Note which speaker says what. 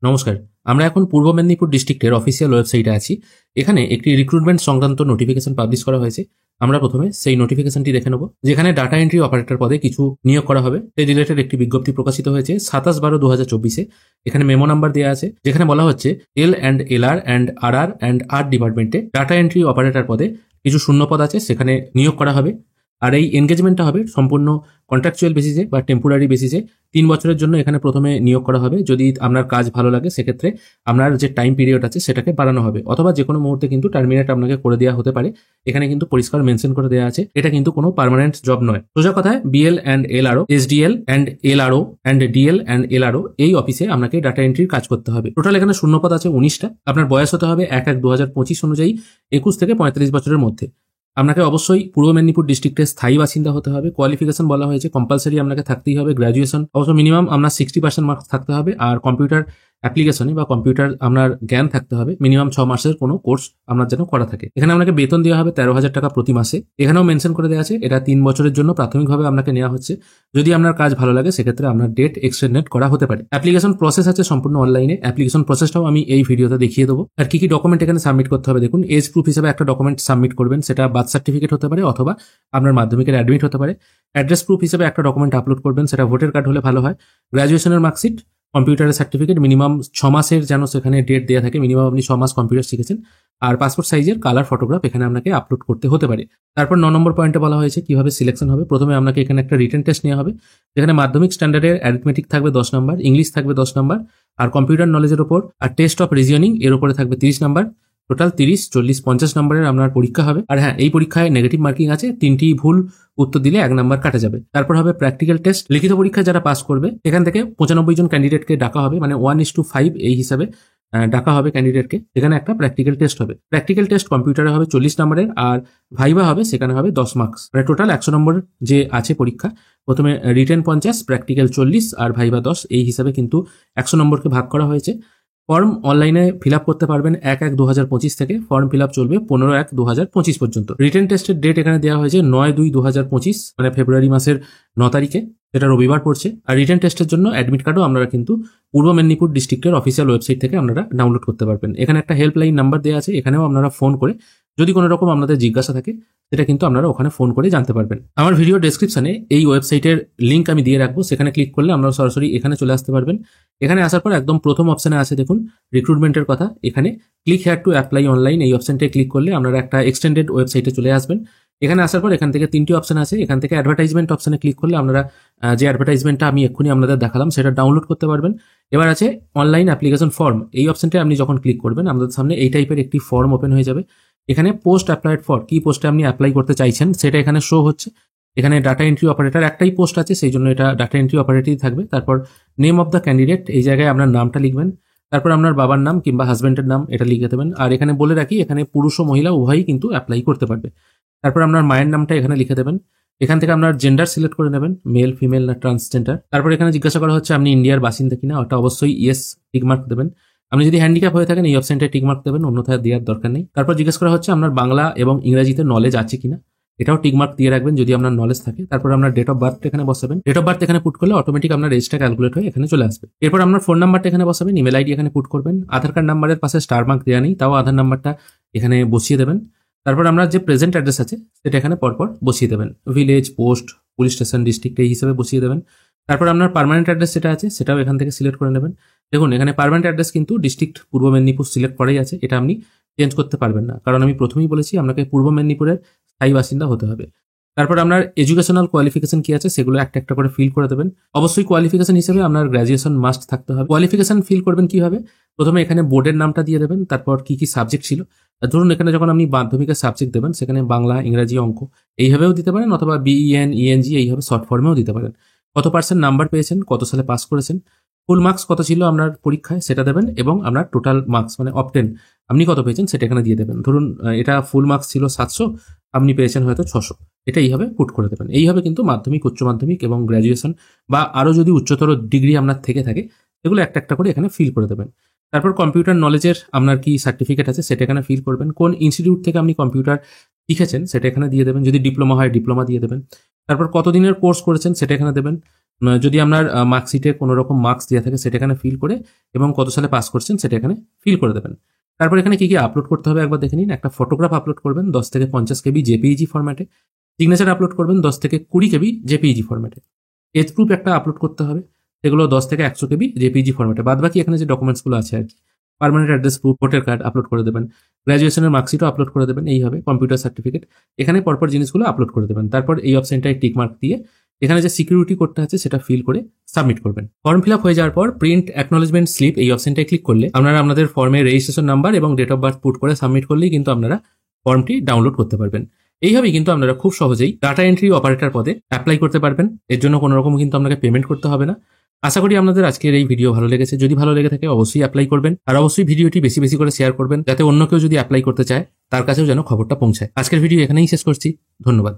Speaker 1: নমস্কার। আমরা এখন পূর্ব মেদিনীপুর ডিস্ট্রিক্টের অফিসিয়াল ওয়েবসাইটে আছি। এখানে একটি রিক্রুটমেন্ট সংক্রান্ত নোটিফিকেশন পাবলিশ করা হয়েছে। আমরা প্রথমে সেই নোটিফিকেশনটি দেখে নেব, যেখানে ডাটা এন্ট্রি অপারেটর পদে কিছু নিয়োগ করা হবে। এই রিলেটেড একটি বিজ্ঞপ্তি প্রকাশিত হয়েছে 27/12/2024-এ। এখানে মেমো নাম্বার দেওয়া আছে, যেখানে বলা হচ্ছে এল অ্যান্ড এলআর অ্যান্ড আর ডিপার্টমেন্টে ডাটা এন্ট্রি অপারেটর পদে কিছু শূন্য পদ আছে, সেখানে নিয়োগ করা হবে। আর এই এনগেজমেন্টটা হবে সম্পূর্ণ কন্ট্রাকচুয়াল বেসিসে বা টেম্পোরারি বেসিসে। 3 বছরের জন্য এখানে প্রথমে নিয়োগ করা হবে। যদি আপনার কাজ ভালো লাগে সেক্ষেত্রে আপনার যে টাইম পিরিয়ড আছে সেটাকে বাড়ানো হবে, অথবা যে কোনো মুহূর্তে কিন্তু টার্মিনেট আপনাকে করে দেওয়া হতে পারে। এখানে কিন্তু পরিষ্কার মেনশন করে দেওয়া আছে এটা কিন্তু কোনো পার্মানেন্ট জব নয়। সোজা কথায় BL and LRO, SDL and LRO and DL and LRO এই অফিসে আপনাকে ডাটা এন্ট্রির কাজ করতে হবে। টোটাল এখানে শূন্যপদ আছে 19টা। আপনার বয়স হতে হবে 1/1/2025 অনুযায়ী 21 থেকে 35 বছরের মধ্যে। আপনাকে অবশ্যই পূর্ব মেদিনীপুর ডিস্ট্রিক্টের স্থায়ী বাসিন্দা হতে হবে। কোয়ালিফিকেশন বলা হয়েছে কম্পালসারি আপনাকে থাকতেই হবে গ্র্যাজুয়েশন, অবশ্য মিনিমাম আপনার 60% মার্কস থাকতে হবে। আর কম্পিউটার অ্যাপ্লিকেশনে বা কম্পিউটার আপনার জ্ঞান থাকতে হবে। মিনিমাম 6 মাসের কোনো কোর্স আপনার যেন করা থাকে। এখানে আপনাকে বেতন দেওয়া হবে 13,000 টাকা প্রতি মাসে। এখানেও মেনশন করে দেওয়া আছে এটা 3 বছরের জন্য প্রাথমিকভাবে আপনাকে নেওয়া হচ্ছে। যদি আপনার কাজ ভালো লাগে সেক্ষেত্রে আপনার ডেট এক্সটেন্ডেড করা হতে পারে। অ্যাপ্লিকেশন প্রসেস আছে সম্পূর্ণ অনলাইনে। অ্যাপ্লিকেশন প্রসেসটাও আমি এই ভিডিওতে দেখিয়ে দেবো। আর কি কি ডকুমেন্ট এখানে সাবমিট করতে হবে দেখুন। এজ প্রুফ হিসেবে একটা ডকুমেন্ট সাবমিট করবেন, সেটা বার্থ সার্টিফিকেট হতে পারে অথবা আপনার মাধ্যমিকের অ্যাডমিট হতে পারে। অ্যাড্রেস প্রুফ হিসেবে একটা ডকুমেন্ট আপলোড করবেন, সেটা ভোটার কার্ড হলে ভালো হয়। গ্র্যাজুয়েশনের মার্কশিট, কম্পিউটারের সার্টিফিকেট, মিনিমাম 6 মাসের যেন সেখানে ডেট দেওয়া থাকে, মিনিমাম আপনি 6 মাস কম্পিউটার শিখেছেন। আর পাসপোর্ট সাইজের কালার ফটোগ্রাফ এখানে আপনাকে আপলোড করতে হতে পারে। তারপর 9 নম্বর পয়েন্টে বলা হয়েছে কিভাবে সিলেকশন হবে। প্রথমে আপনাকে এখানে একটা রিটেন টেস্ট নেওয়া হবে, যেখানে মাধ্যমিক স্ট্যান্ডার্ডের অ্যারিথমেটিক থাকবে 10 নম্বর, ইংলিশ থাকবে 10 নম্বর, আর কম্পিউটার নলেজের ওপর আর টেস্ট অফ রিজনিং এর উপরে থাকবে 30 নম্বর। টোটাল 30, 40, 50 নম্বরের আপনার পরীক্ষা হবে। আর হ্যাঁ, এই পরীক্ষায় নেগেটিভ মার্কিং আছে, 3টি ভুল উত্তর দিলে 1 নম্বর কাটা যাবে। তারপর হবে প্র্যাকটিক্যাল টেস্ট। লিখিত পরীক্ষা যারা পাস করবে এখান থেকে 95 জন ক্যান্ডিডেটকে ডাকা হবে, মানে 1:5 এই হিসাবে ডাকা হবে ক্যান্ডিডেটকে। এখানে একটা প্র্যাকটিক্যাল টেস্ট হবে। প্র্যাকটিক্যাল টেস্ট কম্পিউটারে হবে 40 নম্বরের, আর ভাইভা হবে সেখানে হবে 10 মার্কস, মানে টোটাল 100 নম্বর যে আছে পরীক্ষা। প্রথমে রিটেন 50, প্র্যাকটিক্যাল 40 আর ভাইভা 10, এই হিসাবে কিন্তু 100 নম্বরকে ভাগ করা হয়েছে। ফর্ম অনলাইনে ফিল আপ করতে পারবেন 1/1/2025 থেকে। ফর্ম ফিল আপ চলবে 15/1/2025 পর্যন্ত। রিটেন টেস্টের ডেট এখানে দেওয়া হয়েছে 9/2/2025, মানে ফেব্রুয়ারি মাসের 9 তারিখে, যেটা রবিবার পড়ছে। আর রিটেন টেস্টের জন্য অ্যাডমিট কার্ডও আপনারা কিন্তু পূর্ব মেদিনীপুর ডিস্ট্রিক্টের অফিসিয়াল ওয়েবসাইট থেকে আপনারা ডাউনলোড করতে পারবেন। এখানে একটা হেল্পলাইন নাম্বার দেওয়া আছে, এখানেও আপনারা ফোন করে যদি কোনো রকম আপনাদের জিজ্ঞাসা থাকে সেটা কিন্তু আপনারা ওখানে ফোন করে জানতে পারবেন। আমার ভিডিও ডেসক্রিপশনে এই ওয়েবসাইটের লিঙ্ক আমি দিয়ে রাখবো, সেখানে ক্লিক করলে আপনারা সরাসরি এখানে চলে আসতে পারবেন। এখানে আসার পর একদম প্রথম অপশনে আছে দেখুন রিক্রুটমেন্টের কথা, এখানে click here to apply online, এই অপশনটায় ক্লিক করলে আপনারা একটা এক্সটেন্ডেড ওয়েবসাইটে চলে আসবেন। এখানে আসার পর এখান থেকে 3টি অপশন আছে। এখান থেকে অ্যাডভার্টাইজমেন্ট অপশনে ক্লিক করলে আপনারা যে অ্যাডভার্টাইজমেন্টটা আমি এক্ষুনি আপনাদের দেখালাম সেটা ডাউনলোড করতে পারবেন। এবার আছে অনলাইন অ্যাপ্লিকেশন ফর্ম, এই অপশনটায় আপনি যখন ক্লিক করবেন আপনাদের সামনে এই টাইপের একটি ফর্ম ওপেন হয়ে যাবে। এখানে পোস্ট অ্যাপ্লাইড ফর, কি পোস্টে আপনি অ্যাপ্লাই করতে চাইছেন সেটা এখানে শো হচ্ছে। এখানে ডাটা এন্ট্রি অপারেটর একটাই পোস্ট আছে, সেই জন্য এটা ডাটা এন্ট্রি অপারেটরই থাকবে। তারপর নেম অফ দ্য ক্যান্ডিডেট, এই জায়গায় আপনার নামটা লিখবেন। তারপর আপনার বাবার নাম কিংবা হাজব্যান্ডের নাম এটা লিখে দেবেন। আর এখানে বলে রাখি এখানে পুরুষ ও মহিলা উভয়ই কিন্তু অ্যাপ্লাই করতে পারবে। তারপর আপনার মায়ের নামটা এখানে লিখে দেবেন। এখান থেকে আপনার জেন্ডার সিলেক্ট করে নেবেন, মেল, ফিমেল না ট্রান্সজেন্ডার। তারপর এখানে জিজ্ঞাসা করা হচ্ছে আপনি ইন্ডিয়ার বাসিন্দা কিনা, ওটা অবশ্যই ইয়েস টিকমার্ক দেবেন। আপনি যদি হ্যান্ডিক্যাপ হয়ে থাকেন এই অপশনটায় টিকমার্ক দেবেন, অন্যথায় দেওয়ার দরকার নেই। তারপর জিজ্ঞেস করা হচ্ছে আপনার বাংলা এবং ইংরেজিতে নলেজ আছে কিনা, এটাও টিকমার্ক দিয়ে রাখবেন যদি আপনার নলেজ থাকে। তারপর আপনার ডেট অফ বার্থ এখানে বসাবেন। ডেট অফ বার্থ এখানে পুট করলে অটোমেটিক আপনার এজটা ক্যালকুলেট হয়ে এখানে চলে আসবে। এরপর আপনার ফোন নাম্বারটা এখানে বসাবেন, ইমেল আইডি এখানে পুট করবেন। আধার কার্ড নাম্বারের পাশে স্টার মার্ক দেওয়া নেই, তাও আধার নাম্বারটা এখানে বসিয়ে দেবেন। তারপর আমরা যে প্রেজেন্ট অ্যাড্রেস আছে সেটা এখানে পরপর বসিয়ে দেবেন, village, post, police station, district এই হিসেবে বসিয়ে দেবেন। তারপর আপনার পার্মানেন্ট অ্যাড্রেস যেটা আছে সেটাও এখান থেকে সিলেক্ট করে নেবেন। দেখুন এখানে পার্মানেন্ট অ্যাড্রেস কিন্তু ডিস্ট্রিক্ট পূর্ব মেদিনীপুর সিলেক্ট করাই আছে, এটা আপনি চেঞ্জ করতে পারবেন না, কারণ আমি প্রথমেই বলেছি আপনাকে পূর্ব মেদিনীপুরের স্থায়ী বাসিন্দা হতে হবে। তারপর আপনার এডুকেশনাল কোয়ালিফিকেশন কি আছে সেগুলো একটা একটা করে ফিল করে দেবেন। অবশ্যই কোয়ালিফিকেশন হিসেবে আপনার গ্র্যাজুয়েশন মাস্ট থাকতে হবে। কোয়ালিফিকেশন ফিল করবেন কিভাবে, প্রথমে এখানে বোর্ডের নামটা দিয়ে দেবেন, তারপর কি কি সাবজেক্ট ছিল। ধরুন এখানে যখন আপনি মাধ্যমিকের সাবজেক্ট দেবেন সেখানে বাংলা, ইংরাজি, অঙ্ক এইভাবেও দিতে পারেন, অথবা বিইএন, ইএনজি এইভাবে শর্ট ফর্মেও দিতে পারেন। কত পার্সেন্ট নাম্বার পেয়েছেন, কত সালে পাস করেছেন, ফুল মার্কস কত ছিল আপনার পরীক্ষায় সেটা দেবেন, এবং আপনার টোটাল মার্কস মানে অপটেন আপনি কত পেয়েছেন সেটা এখানে দিয়ে দেবেন। ধরুন এটা ফুল মার্কস ছিল 700, আপনি পেয়েছেন হয়তো 600, এটা এইভাবে পুট করে দেবেন। এইভাবে কিন্তু মাধ্যমিক, উচ্চ মাধ্যমিক এবং গ্র্যাজুয়েশন বা আরও যদি উচ্চতর ডিগ্রি আপনার থেকে থাকে সেগুলো একটা একটা করে এখানে ফিল করে দেবেন। তারপর কম্পিউটার নলেজের আপনার কি সার্টিফিকেট আছে সেটা এখানে ফিল করবেন। কোন ইনস্টিটিউট থেকে আপনি কম্পিউটার শিখেছেন সেটা এখানে দিয়ে দেবেন, যদি ডিপ্লোমা হয় ডিপ্লোমা দিয়ে দেবেন। তারপর কতদিনের কোর্স করেছেন সেটা এখানে দেবেন। যদি আপনার মার্কশিটে কোনো রকম মার্কস দেওয়া থাকে সেটা এখানে ফিল করে এবং কত সালে পাস করছেন সেটা এখানে ফিল করে দেবেন। তারপর এখানে কি কি আপলোড করতে হবে একবার দেখে নিন। একটা ফটোগ্রাফ আপলোড করবেন 10 থেকে 50 কেবি জেপিইজি ফরম্যাটে। সিগনেচার আপলোড করবেন 10 থেকে 20 কেবি জেপিইজি ফরম্যাটে। এজ প্রুফ একটা আপলোড করতে হবে, সেগুলো 10 থেকে 100 কেবি জেপিইজি ফরম্যাটে। বাদ বাকি এখানে যে ডকুমেন্টসগুলো আছে আর কি, permanent address proof, voter card upload করে দেবেন, গ্র্যাজুয়েশনের মার্কশিটও আপলোড করে দেবেন, এইভাবে কম্পিউটার সার্টিফিকেট, এখানে পরপর জিনিসগুলো আপলোড করে দেবেন। তারপর এই অপশনটায় টিক মার্ক দিয়ে এখানে যে সিকিউরিটি কোডটা আছে সেটা ফিল করে সাবমিট করবেন। ফর্ম ফিল আপ হয়ে যাওয়ার পর প্রিন্ট অ্যাকনোলেজমেন্ট স্লিপ এই অপশনটায় ক্লিক করলে আপনারা আপনাদের ফর্মে রেজিস্ট্রেশন নাম্বার এবং ডেট অফ বার্থ পুট করে সাবমিট করলেই কিন্তু আপনারা ফর্মটি ডাউনলোড করতে পারবেন। এইভাবেই কিন্তু আপনারা খুব সহজেই ডাটা এন্ট্রি অপারেটর পদে অ্যাপ্লাই করতে পারবেন। এর জন্য কোনো রকম কিন্তু আপনাকে পেমেন্ট করতে হবে না। আশা করি আপনাদের আজকের এই ভিডিও ভালো লেগেছে। যদি ভালো লেগে থাকে অবশ্যই অ্যাপ্লাই করবেন, আর অবশ্যই ভিডিওটি বেশি বেশি করে শেয়ার করবেন, যাতে অন্য কেউ যদি অ্যাপ্লাই করতে চায় তার কাছেও যেন খবরটা পৌঁছায়। আজকের ভিডিও এখানেই শেষ করছি। ধন্যবাদ।